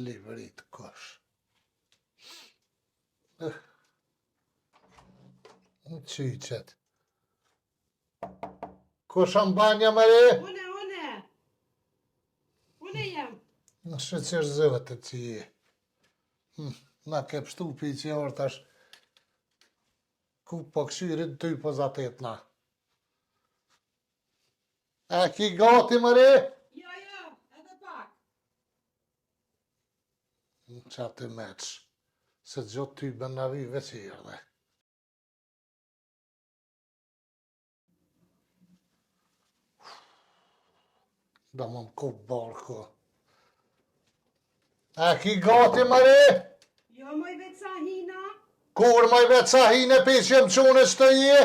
livrit kosh. Në qyqet. Kosha në banja, Mari? Une jam. Në shëqër zëvët që je. Na ke pështu pi që orë tash. Ku po këshyrit ty po zatet na. A ki gati, Mari? Jo, edhe pak. Në qatë të meqë. Se gjotë ty bën në vi veqirë dhe. Da më m'kup barko. A ki gati, Mari? Jo, moj vetë sa hina. Kur moj vetë sa hine pi që më qune që të je?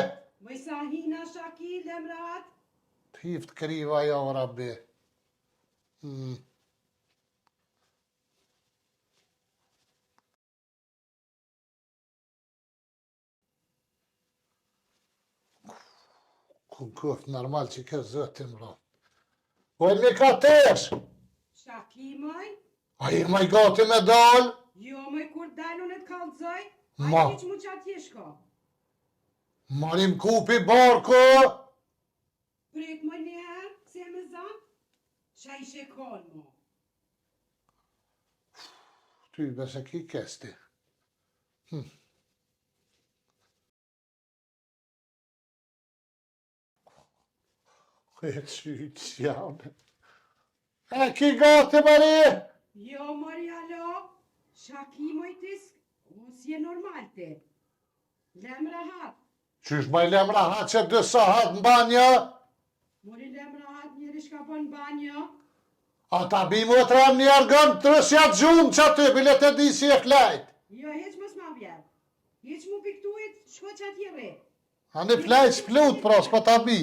Moj sa hina shaki, lemrat. Hift kriva ja, rabbi. Ku këft normal që ke zëtim, ro. Oj, mi ka tesh! Shaki, moj. A i maj gati me dal? Jo, moj, kur dalë unë të kalëzoj. Ma. A i që mu që atje shko. Marim kupi barko! Prit, moj, njëherë, se me zanë. Qa ishe konë, mo. Ty bese ki kesti. E qyq janë. E ki gati, Mari? Jo, mori, alo. Shaki, moj, tis. O, si e normal te. Lemra hat. Qysh maj lemra ha që dë sahat në banja? Mori, lemra hat, njeri shka po në banjo. A ta bimu e tram një argën të rësjat gjumë që aty, bilet e di si e flajt. Jo, heq mos ma vjerë. Heq mu piktuit, shko që atje re. A në flajt s'plut, pra, s'pa ta bi.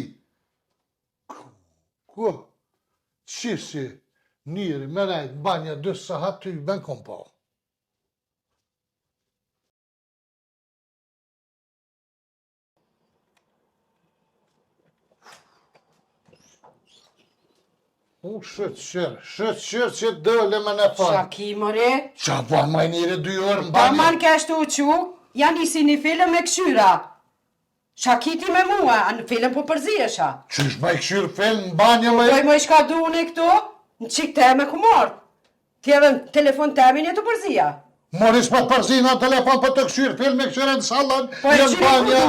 Ku? Qisi, njëri, me nejt, banja, 2 sahat, ty ben kom po. Shëqër që dëlle me në falë. Shaki, more. Qa po maj njëri 2 orë në Ta banja? man kështu që, janë nisi një film me këshyra. Shakiti me mua, në film po përziesha. Qysh maj këshyrë film në banja me? Doj më shka du unë e këtu, në qik teme ku morë. Ti edhe në telefon temin e të përzia. Moris pa të përzina në telefon për të këshyrë film e këshyrë në salon, Po e në këshyri banja.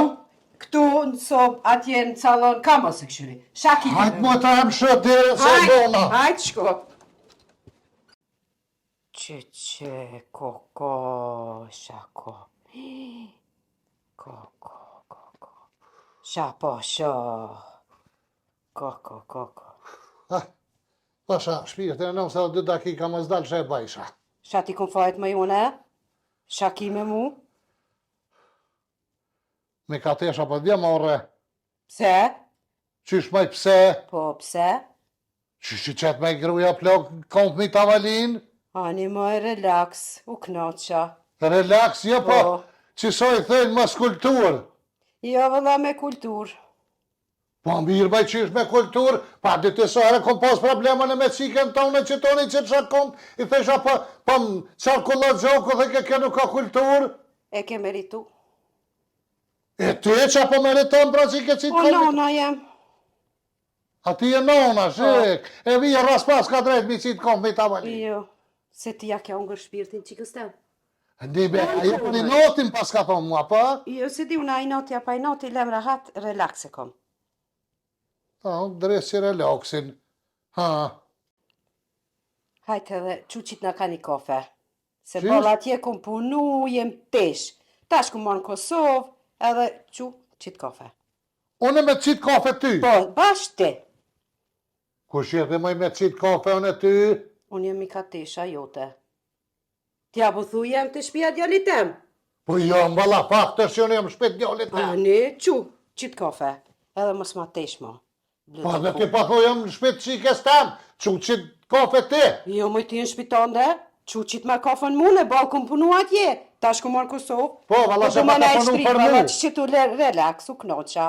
këtu në sob, atje në salon, ka mos e këshyri. Shakiti me Hajtë më të hem shët dhe se bona. Hajtë shko. Që, koko, shako. Koko. Shapo, sho. Koko. Pasha, shpirtin e nëmë se 2 dakika më zdalë që e bajsha. Shati kun fajt më jone? Shaki me mu? Me ka tesha për dhja more. Pse? Qysh maj pse? Po, pse? Qysh që qëtë me gruja plok komp mi tavalin? Ani moj relax, u knoqa. Relax, jo po, Po. qësoj thënë mas kultur. Jo, vëlla me kultur. Po mirë baj qysh me kultur, pa dy të sare kom pas problema në me cikën tonë që toni që të komp, i thesha po më qarkullot gjoku dhe ke nuk ka kultur. E ke meritu. E ty e që po meriton pra që ke qitë O, komp? nona jem. A ti e nona, shik, e vija ras pas ka drejt mi qitë komp mi tavalin. Jo, se ti ja kja unger shpirtin qikës tem. Ndibe, a ju për një notin pas ka thonë mua, pa? Jo, se di una i noti, apa i noti, lem rahat, relax e kom. Ta, dres që relaxin. Ha, Hajtë edhe, quqit na ka një kafe. Se Qish? balla atje kum punu, jem tesh. Tash kum marrë në Kosovë, edhe quqit kafe. unë me qitë kafe ty. Po, bashkë ti. Kush jetë mëj me qitë kafe unë e ty? Unë jem i ka tesha jote. Tja bu thu jem të shpia djallit tem. Po jo, mballa faktër që unë jam shpet djallit të. Ani, qit kafe. Edhe mos ma tesh mo. Pa dhe ti pa tho jam shpet qikës tem, që qitë kafe ti. Jo, moj ti në shpitande, qit me kafën mune, bal kum punu atje. Tash kum marrë Kosovë. Po, valla se pa të punu për mu. Valla që tu relax, u knoqa.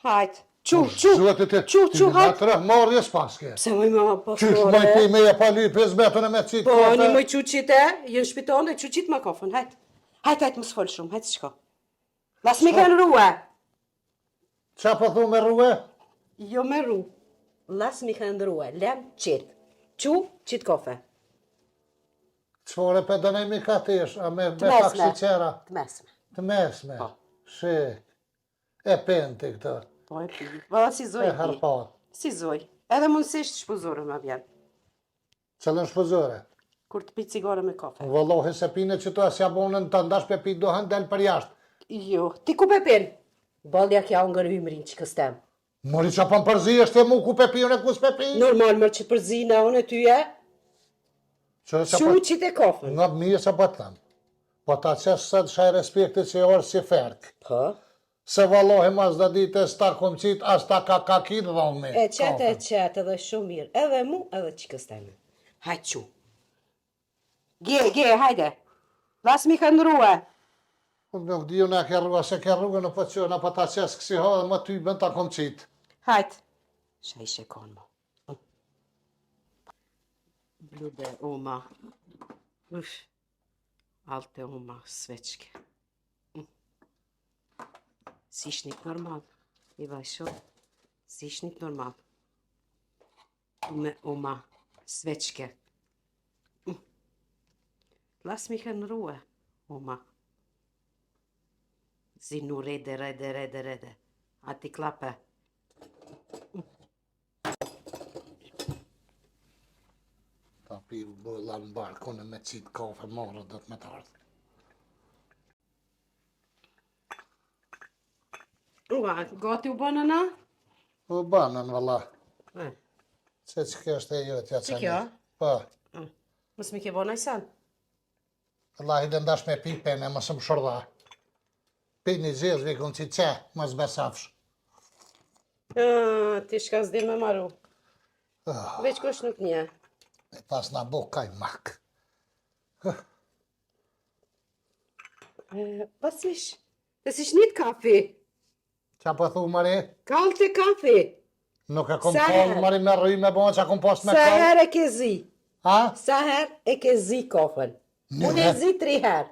Hajt, Zoti ti hajt. natërë morjes paske. Pse moj ma Qysh pastore? moj ti me e pali 5 metrën e me qitë Po, kote? një moj quqite, jënë shpitale, quqit ma kafën, hajt. Hajt, më s'fol shumë, hajt s'ka. Las mi kanë ruhe. Qa po thu me rruhe? Jo me ru. Las mi kanë ruhe, lem qit. Qit kafe. Qfore për dënejmi ka tesh, a me Të pak mesme. siqera? Të mesme. Të mesme. Po. Shik. E penti këtë. Po e pi. Valla si zoj E pi. harpat. Si zoj. Edhe mundësisht shpuzore ma vjen. Qëllën shpëzore. Kur të pi cigare me kafe. Vëllohi se pine që të asja bonën të ndash për pi dohen del për jashtë. Jo, ti ku pe pin? Balja kja unë ngërë ymrin që këstem. Mori që për përzi është e mu ku pe pi unë e kus pe pi? Normal mërë që përzina unë e tyje. Quqit e kafën. Nga mirë që po të thëmë. Po ta qesë së të shaj respekti që e orë si ferk. Po. Se vëllohi mas dhe dite s'ta kom qitë, as ta ka kakit dhomi. E qetë edhe shumë mirë. Edhe mu, edhe që kësteme. Hajtë qu. Ge, hajde. Las mi kanë ruhe. Nuk di unë e ke rrugë, se ke rrugë në po që, në po ta qesë kësi ho dhe më ty bën ta kom qitë. Hajtë. Shaj shekon mo. Blude uma. Uff. Alte uma sveçke. Sishnik normal. I vajsho. Sishnik normal. Me uma sveçke. Las mi kanë ruhe. Uma. Zinu rede. A ti klape. Ta pi u bëlla në barkone me qitë kafe marrë dhe të me të ardhë. Ua, gati u bënë na? U banën, valla. E, Se që kjo është e jo t'ja Si kjo? Po. mos mi ke bënë ajsan? Allah i dhe ndash me pi pene, më së më shërda. Pi një zezë, vikun që që, më zbesafsh. Ti shka s'di me maru. Veç kush nuk nje. E pas na bo kaj mak. Pasish, të si shnit kafi. Qa po thu, Mari? Kallë të kafi. Nuk e kom Sa kallë, herë? Mari, me rry me bo, që kom pas me Sa kallë. her e ke zi? Ha? Sa her e ke zi kafën? Një Unë e herë. zi 3 her.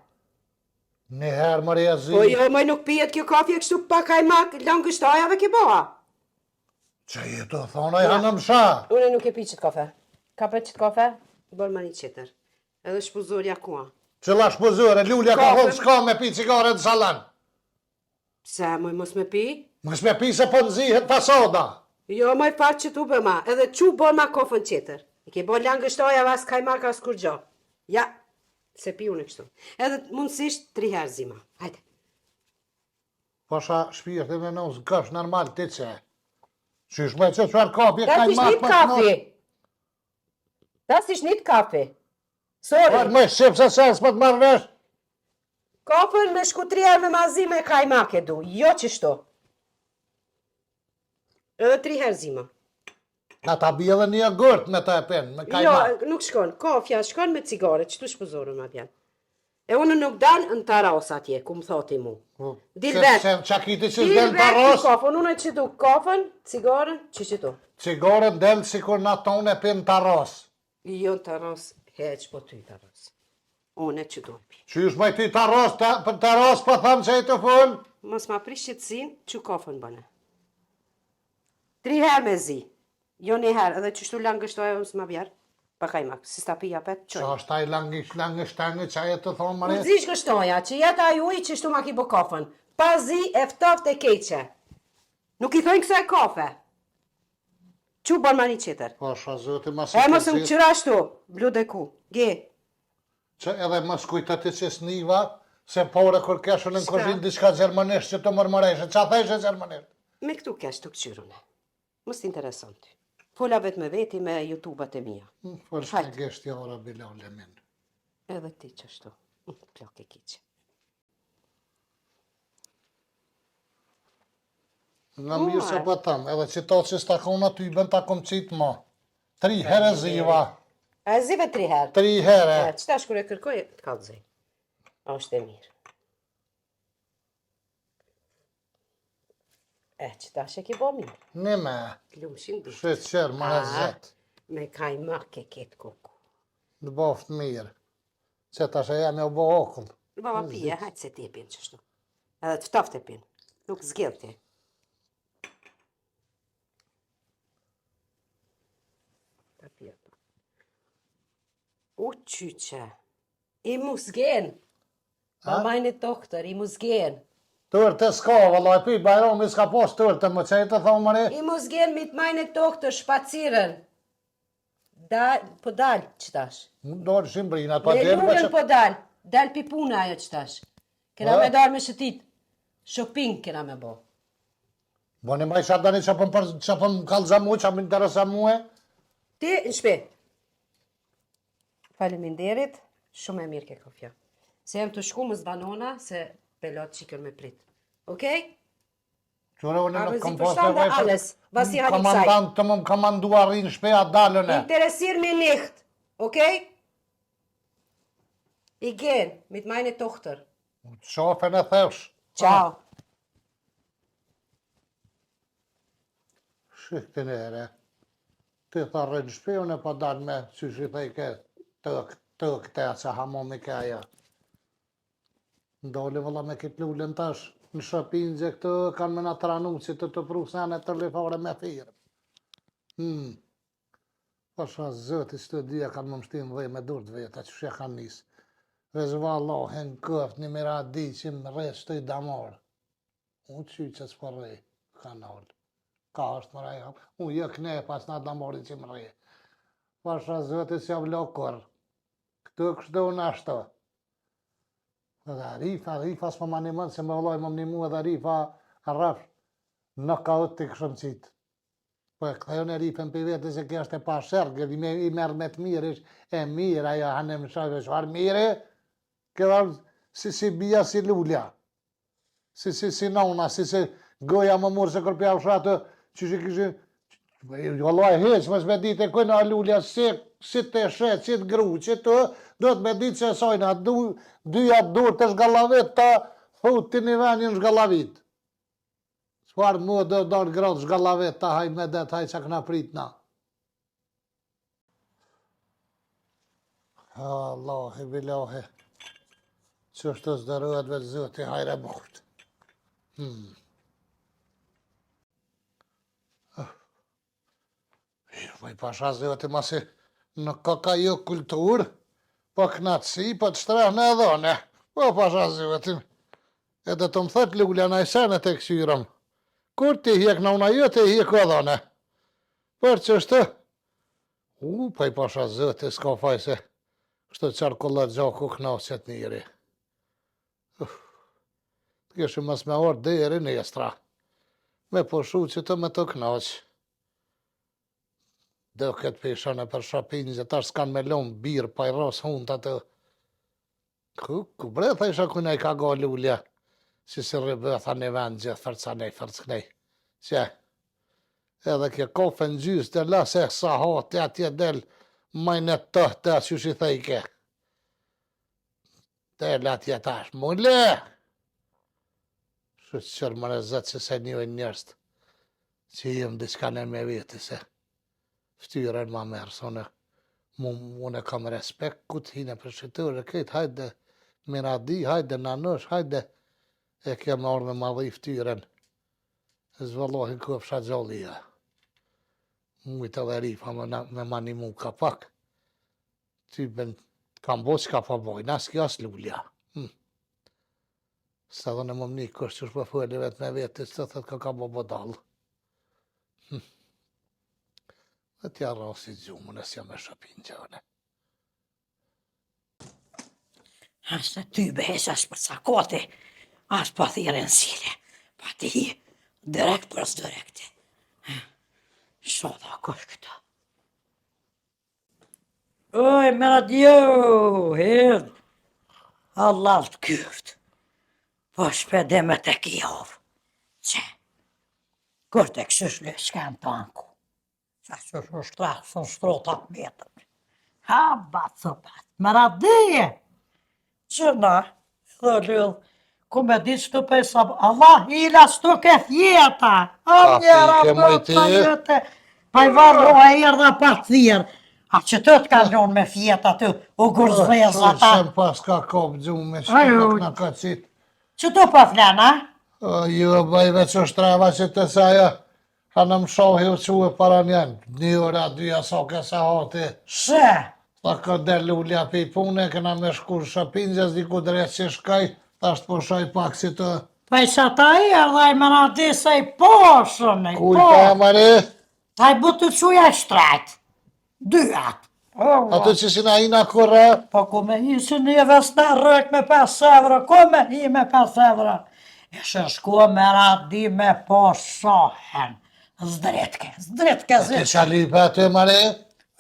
Një herë, Mari, e zi. Po jo, moj nuk pijet kjo kafi e kështu pa kajmak, langështajave ke boa. Që je të thonë, e hanë më sha. Unë nuk e pi qëtë kafe. Ka për qëtë kafe? Bërë ma një qëtër. Edhe shpuzorja kua. Që la shpëzore, lulja ka Kafe. thonë, s'ka me pi cigare në salan. Pse, moj mos me pi? Mës me pi se po nëzihet pasoda. Jo, moj fakt që tu bëma, edhe që bërë ma kofën qëtër. I ke bërë langështoja vas kajmak as kur gjo. Ja, se pi unë kështu. Edhe mundësisht 3 herë zima. Hajde. Pasha shpirë me në zgësh normal ti që. Qysh me që qëfar kapi e Ta kaj si shnit kafi. Ta si shnit kafi. Por Sorry. me shqip se se s'po të marrë vesh. Kafën me shkutriar me mazi me kajmak e du. Jo qështu. Edhe 3 herë zima. Na ta bie edhe një gërt me ta e pen, me kaj Jo, ma. nuk shkon. Kafja shkon me cigare, qëtu shpëzorën ma bjen. E unë nuk dalë në taras atje, ku më thoti mu. Dil vetë. Se qakiti që Dil s'den vetë të ku ros, kafën, unë e që du kafën, cigaren, që që tu. cigare del si kur na tonë e pen të ros. Jo në taras, heq po ty taras. Unë e që du pi. Qysh me ti të ros, për të ros po thamë që e të full. Mos ma prish qëtësin, që kafën bëne. 3 herë me zi. Jo 1 herë, edhe që shtu langështoja unë s'ma bjerë. Pa kajmak, si sta pija pet, Qa qoj. është taj langështengë që e të thonë mare? Unë zish gështoja, që jetë a juj që shtu ma ki bo kafën. Pa zi e ftoft e keqe. Nuk i thojnë kësa e kafe. Që bën ma një qeter. Pasha zëti ma E mos më qëra shtu, blude ku, ge. Që edhe më skujta ti që s'niva, se pore kur keshën në Shka? kozhin diçka gjermanisht që të mërmëreshe. Qa thejshë gjermanisht? Me këtu kesh të këqyrune. Mos t'intereson ty. Fola vet me veti me YouTube-at e mija. Për shka geshtja ora bilale min. Edhe ti që shtu. Plak e kiqe. Nga mirë se po tam, edhe që to që stakona ty bën ta kom qitë ma. 3 herë ziva, A e zive 3 herë. 3 herë. Qëta shkur e kërkoj, të ka të zej. A është e mirë. Që ta shë ki bo mirë. Një me, Lumshin di. sheqer, më në zetë. Me kajmak e ketë kuku. Në boft mirë. Që ta shë jam e u bo okull. Baba pije, hajtë se ti e pinë qështu. Edhe të ftoftë e pinë. Nuk zgjellë ti. Ta pije pa. U qyqe. I musgen. Mamajnë doktor, i musgen. Tërë të s'ka, vëllaj, pi, Bajromi s'ka posh tërë të më qëjtë të thonë mëre. I musgen mit majnë doktor, shpaciren. Po dal, qëtash. Do në Shimbrina, pa Me djerë, lugën po dal. Dal pi puna ajo qëtash. Kena me darë me shëtit. Shopping kena me bo. Bo një maj qatë dani që pëm kalza mu, që më interesa mu e. Ti në shpe. Faleminderit, shumë e mirë ke kofja. Se jem të shku më zbanona, se pelot qikër me prit. Okej? Qure unë Aber nuk Sie kam posë verstanden alles, was Sie haben gesagt. Komandant të më komanduar rinë shpeja dalën e. Interessier mich nicht. Okay? Ich gehe mit meiner Tochter. Shofen e thesh. Ciao. Shiktin e ere. Ti tha rinë shpeja unë e pa dalë me, që shi thej ke të këte, që hamomi ke aja. Ndoli vëlla me kitë lullën tash, në shëpinjë këtë kanë me në tranu që të prusane të lefare me firë. Pasha zëti së të dhja kanë më mështim dhe me dur të veta që shë kanë nisë. Vezva Allahin këft një mira di që më rejtë të i damarë. Unë që që s'po rejtë, kanë alë. Ka është më rejtë, unë jë këne pas në damarit që më rejtë. Pasha zëti që javë lokër, këtë kështë unë ashtë. Edhe Rifa s'ma ma një mënë, se më vëlloj më një mu edhe Rifa arraf në kaot të këshëm qitë. Po e këthejën e Rifën për vetë se kja është e pa shërgë, i merë me të mirë, e mirë, aja hanë më shajve shfarë mire, këda si bia si lullja, si nona, si goja më murë se kërpja u shatë, që që këshë, vëlloj heq, më s'me ditë e kënë a lullja, si të shetë, si të gru, që të, do të me ditë që e sajna, dyja dur të shgallavit ta thut të një venin shgallavit. Sfarë mu do në gradë shgallavit ta haj me det, haj që këna prit na. Allahi, bilahi, që është të zdërët vetë zëti hajre mort. Vaj pasha zëti masi në ka jo kulturë, po knatësi, po të shtrehë në edhone. Po pasha zëvetim. Edhe të më thët lullja në ajsenet e kësyrëm. Kur ti hjek në una jo, ti hjek edhone. Për që është, pa i pasha zëti, s'ka faj se, kështë të qarkullat gjaku knaqet njëri. Të kështë mas me orë deri në estra. Me poshu që të me të knaqë. Do këtë pishën e për shapinjë, që tash s'kanë me lomë birë, pa i rosë hundë atë. Ku bre, tha isha kuna i ka ga lullja, si si rëbëtha një vend gjithë fërcanej, fërcknej. Që, edhe kje kofën gjysë, dhe la se sa hati atje del, majnë të të që shi thejke. Del atje tash, mule! Shë qërë më rezet që se një njërst, që jem diçka në me veti se. Ftyren ma merë, se unë kam respekt, këtë hine për shqytërë, këtë hajde miradi, hajde nanësh, hajde e kemë orë me madhi ftyren. Zvëllohi këpësha gjallia. Mujtë edhe Rifa me manimu ka pak. Typen kam bo që ka pa bojnë, as kjo as lullja. Se dhe në më një kështë që shpë fëlli vetë me vetë, së të thëtë ka bo bodalë. Dhe tja rasi gjumë, nësë jam e shëpin gjëne. Ashtë ty besh është për cakoti, ashtë pa thire në sile, pa ti direkt për së direkti. Shoda kush këta. Oj, me radio, hedh, Allah të kyft, po shpede me të kijovë, që, kur të këshush le shkem të anku. Qa që shtrahë së shtrotat metër. Ha, batë së patë, më radije. Që na, dhe lullë, Ku me di që të pesa, Allah ila s'tu ke fjeta, a mjera pike, për moj ti. të jete, pa i varro a erdha pa të thirë, a që të t'ka gjonë me fjeta të, u gurzvez ata, Sem pas ka kop gjume, që Ajo. të këna ka qitë. që të pa flena? Jo, bëjve që shtreva që të saja, ka në më shohi u quë para njenë, 1 ora, 2 sa ke sa hati. Se, Ta ka del ullja pi pune, këna me shku shapingjes, diku drejt që shkaj, ta është po shaj pak si të... pa i që ta i erdha i mëna di se i poshën, i Kuj pa e poshën, mare, ta i bu të quja i shtrejt, dyat. ato që si na ina kura, Po ku me hi si një vesna rëk me 5 euro, ku me hi me 5 euro? Ishe shku me radi me po shohen. Zdretke të zi. qalipe aty mare,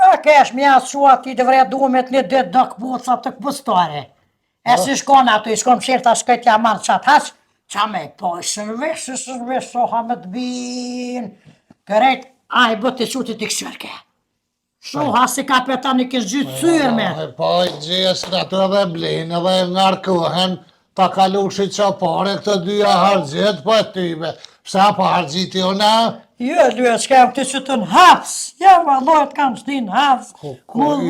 E kesh mja shua ti të vredumet një dit do këpuca të këpustore. E si shkon ato, i shkon qerta shkajt ja marrë qatë haq, qa me po i shërvesh, shoha me të bin. Kërejt, a i bët të qutit i këshërke. Shoha si kapetan i kështë gjithë cyrme. po i gjesë ato edhe blinë edhe ngarkohen, ta kalushi që pare këtë dyja hargjet, po e tyve, psa pa hargjiti ona? Jo, lyes kam të që të në hafës. Ja, vallojt kam shti në hafës.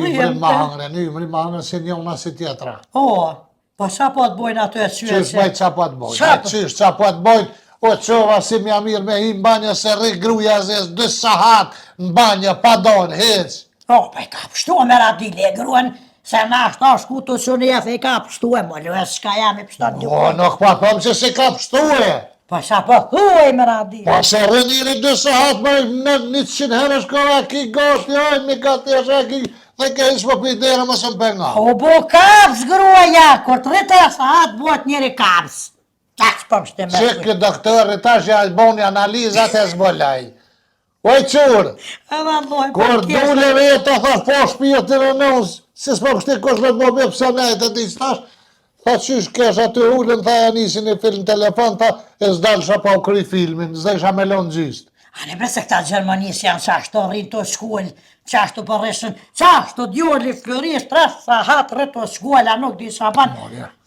Ymri mangre, si njona si tjetra. O, po qa po të bojnë ato e qyre Qysh bëjt qa po të bojnë? Qa po- Qysh qa po të bojnë? O qova si mja mirë me hi në banja se rri gruja zes 2 sahat në banja pa donë, heq. O, pa i ka pështu me radile e gruen, se na ashta shku të që një e ka pështu e më lyes shka jam i pështu një. O, nuk pa thom që si ka pështue. Po qa po thuaj me radile. Po se rri njëri 2 sahat me në 100 herë shkova ki gati, oj, mi gati është ki, dhe ke hish po pijdere më së më penga. O, bo kaps gruaja, kur të rritë e sahat buat njëri kaps. Qaq po mështë me Që thuj. këtë doktorë tash ja boni analizat e zbolaj. Oj qurë, Edhe ndoj, kur dule me e të thash po shpijë të rënus, si s'po kështi kush me të më bje pëse me e të ti stash, tha qysh kesh aty ullën, tha ja nisin i film telefon, tha e s'dalësha pa u kry filmin, s'desha me lonë gjist. Ani bre se këta Gjermanisë janë qashtu rrinë të shkull, qashtu përreshën, qashtu djoli Floris, 3 sahat rritë të shkull, a nuk di sa ban,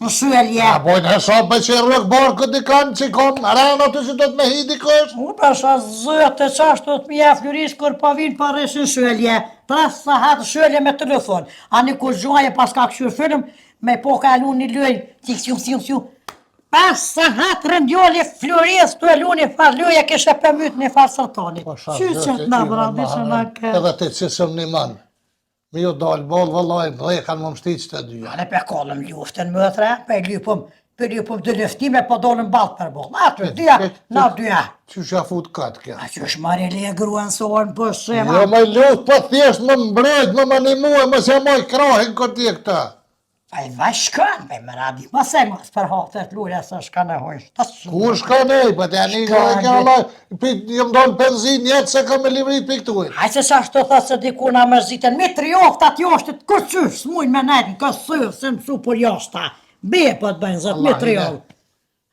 në shuelje. A bojnë hesab me që rrëk barë këtë dikan, që kom rana të që do të me hi dikush? U pasha zëtë qashtu të mija Floris, kur po vinë përreshën shuelje, 3 sahat shuelje me telefon. Ani kur gjuaje pas ka këshur film, me po ka lu një lujë, t'i 5 sahat rëndjoli Floris, të e lu një farë lujë, kishe pëmyt një farë sërtoni. Qyqet na bradi që na ke. Edhe ti që sëm një manë. Mi ju dalë bolë vëllaj, dhe kanë më mështi që të dyja. Ne pe kollëm luftën mëtre, pe lypëm dë lëftime, po dolëm baltë për bolë. Aty, dyja, na dyja. Që shja fut katë kja? A që është marili e gruan sonë për shema. Jo me luft, po thjesht më mbrejt, më animue, më se moj krahin këtë i këta. Pa i vaj shkan, pe më radi, ma se mas për hatët lule, se shkan e hojsh. Ku shka nej, për të janë një dhe kja Allah, jëm donë benzin jetë se ka me livrit për këtuj. Haj se sa shto tha se dikuna më zitën, me 3 oftat joshtet, kur qysh, s'mujnë me nejtë, ka sërë, se mësu për joshta. Be po të bëjnë zëtë, me 3 oftat.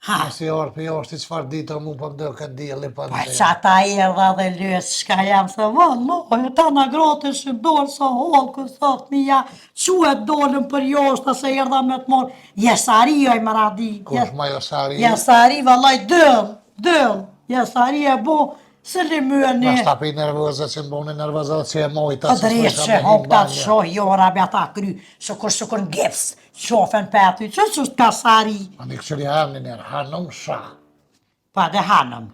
Ha, Si orë për joshti qëfar dita mu për mdo këtë djeli për pa mdo. që ata i erdha dhe lës, shka jam se vëllohi, ta në grote shë dorë sa holë, kësot mija, që e dolën për joshta se erdha me të morë, jesari oj më radi. Kush ma josari? Jesari vëllaj dëll, jesari e bo, se li mëni. Ma shtapi nervëzë që më boni nervëzë që e mojta. Po drejtë që hokta të shoh jora me ata kry, shukur gips, shofen për aty, që është kasari. A një këqëri hamni njerë, hanëm sha. Pa dhe hanëm,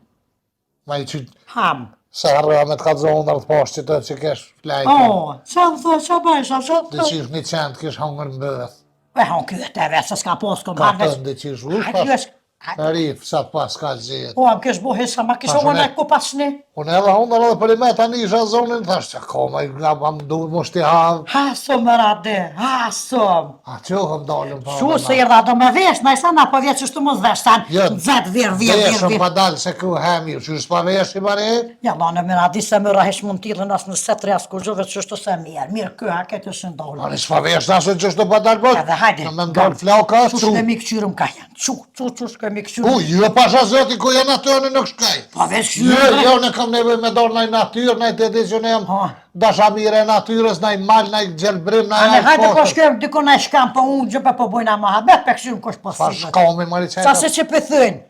Ma i që ham. se harroja me të ka zonë nërë poshtë që të që kesh flajke. O, që më thë, që bëjsha, që Dhe të... qish një qenë kish hangër në bëth. E hon kyët e vetë, se s'ka pos kom Ka harvesh. të ndi qish u, Hajtë pas rif, sa të pas ka gjithë. O, më kësh bo hisa, ma kësh Pashone. unë e ku pasni. Unë edhe hongër edhe për i me tani isha zonën, thash që koma i nga më duhet më shti havë. Haso më rade, haso. A që hëm dalën pa Shu se i rda do me vesh, na i sa na po vjetë që shtu më zvesh, san, Jo, vetë Veshëm pa dalë se ku hemi, që s'pa vesh i bare? Ja, ma në më radi se më rahesh mund t'ilën asë në set res kur gjove që shtu se mirë këha këtë është ndohë. Ani s'pa vesh nasë që s'to pa dalë bot? Edhe hajde. Në me ndalë flauka, Qush që? ke mi këqyrëm ka janë, qush ke mi këqyrëm. Jo pasha zoti ku janë atë në nuk shkaj. Pa vesh Jo, qyrëm. jo, në kam kam nevoj me dorë nëjë natyrë, nëjë të di që në jam Ha. dashamire e natyrës, nëjë malë, nëjë gjelbrim, nëjë Ane, hajde po shkëm diko në shkam po unë gjë po bojna ma habet për këshim kush po Fa sivët. shkomi, mari Sa se që pëthyn,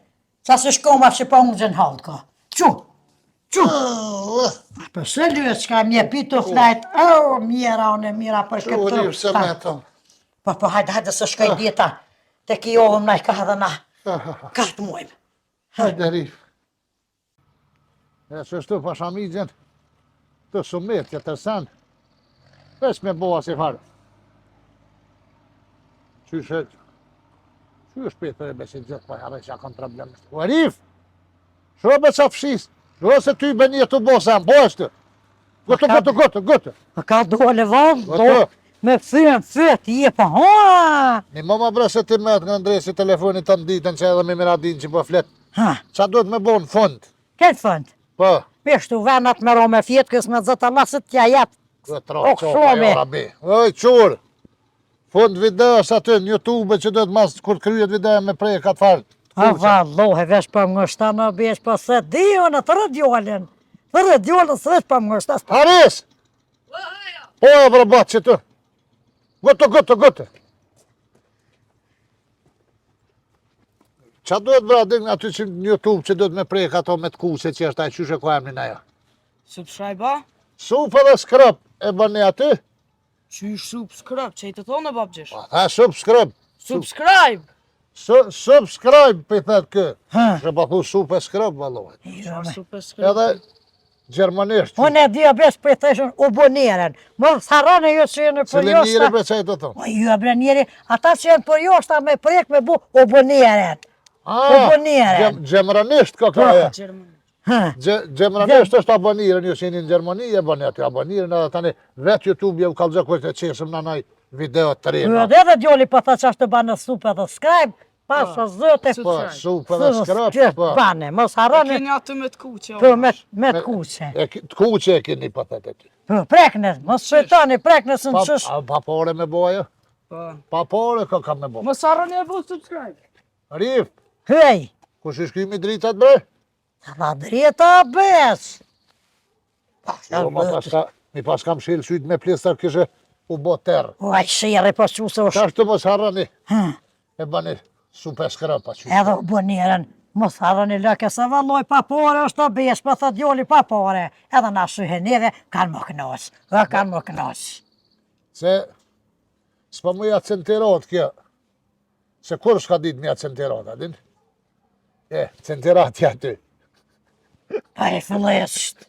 sa se shkoma që po unë gjën halë ka. Qu, për së lyës që ka mje pitu flajt, mjera, one mira për Që u rivë se me këtë. të. Po, hajde se shkoj djeta, te ki johëm na i ka dhe na, katë muajmë. Hajde rivë. E që shtu pashamigjen, të sumet që të sen, veç me boa si farë. Qyshe, që është petër e besit gjithë, pa jave që a kanë problemet. U rivë, shobe qa fshis, ose ty bënje të bosa, po është. Gëtë. A ka dole vallë, Gotë. me fyën fyt, je pa, Një më bre se ti met nga ndresi telefonit të nditën që edhe me miradin që po flet. Qa duhet me bo në fund? Këtë fund, Po, peshtu venat me ro me fjetë, kësë me zëtë lasët tja jetë. këtë Ok, rohë qopa shumë. jo rabi. Oj, qurë, fund videos aty në YouTube që duhet mas kur kryet video me prej ka të farë. A vallohe, vesh për më ngështa në besh, po se di unë të radiolin. Të radiolin së vesh për më ngështa. Haris! Po, e brabat që të. Gëtë. Qa duhet bradin aty që në YouTube që duhet me prej ka to me të kuse që është ajë qyshe ko emnin ajo? Subscribe ba? Supë dhe skrap e bëni aty? Qysh subscribe, që i të thonë babgjesh? Ha, subscribe. Subscribe! Subscribe për i thëtë kë. Ha. Shë pa thu supe skrap, valohet. Subscribe. Edhe gjermanisht. Unë e dhja besh për i thëshën u boniren. Më sarane jo që jenë për Cile njëri joshta. për që i të thonë. O ju bre njeri, ata që jenë për joshta me prek me bu u boniren. Gjemranisht ka kaja. Gjerman. Gjemranisht është aboniren, ju që jeni në Gjermani, e bëni aty aboniren, edhe tani vetë YouTube je u kalëzë kështë e qesëm në naj video të Ju rina. edhe dhe djoli për ta që është të banë supe dhe skrajb, pasha zëte, Po, supe dhe skrap, që po. bane, mos harani Keni atë me të kuqe. për me të kuqe. Të kuqe e keni për thëtë aty. Për preknes, mos shëtani preknes në qësh. Pa pore me boja? Po. Pa pore ka me bo. Mos harroni e bu subscribe. Rif, Hej, kush i shkymi dritat bre? ta drita bes. Jo, mi pas kam shilë syt me plistar kështë u bo terë. O, aj shire po që se Ta është të mos harrani, Hm, e bani supe skrapa që. edhe u boniren, mos harani lëke se valloj pa pore është të bes, pa thë djoli pa pore. Edhe na shyhe neve, kanë më kënos, kanë më kënos. Se s'pa mu ja centirot kjo. Se kur s'ka dit me ja centirot, adin? Centirati aty. Pa e fillesht.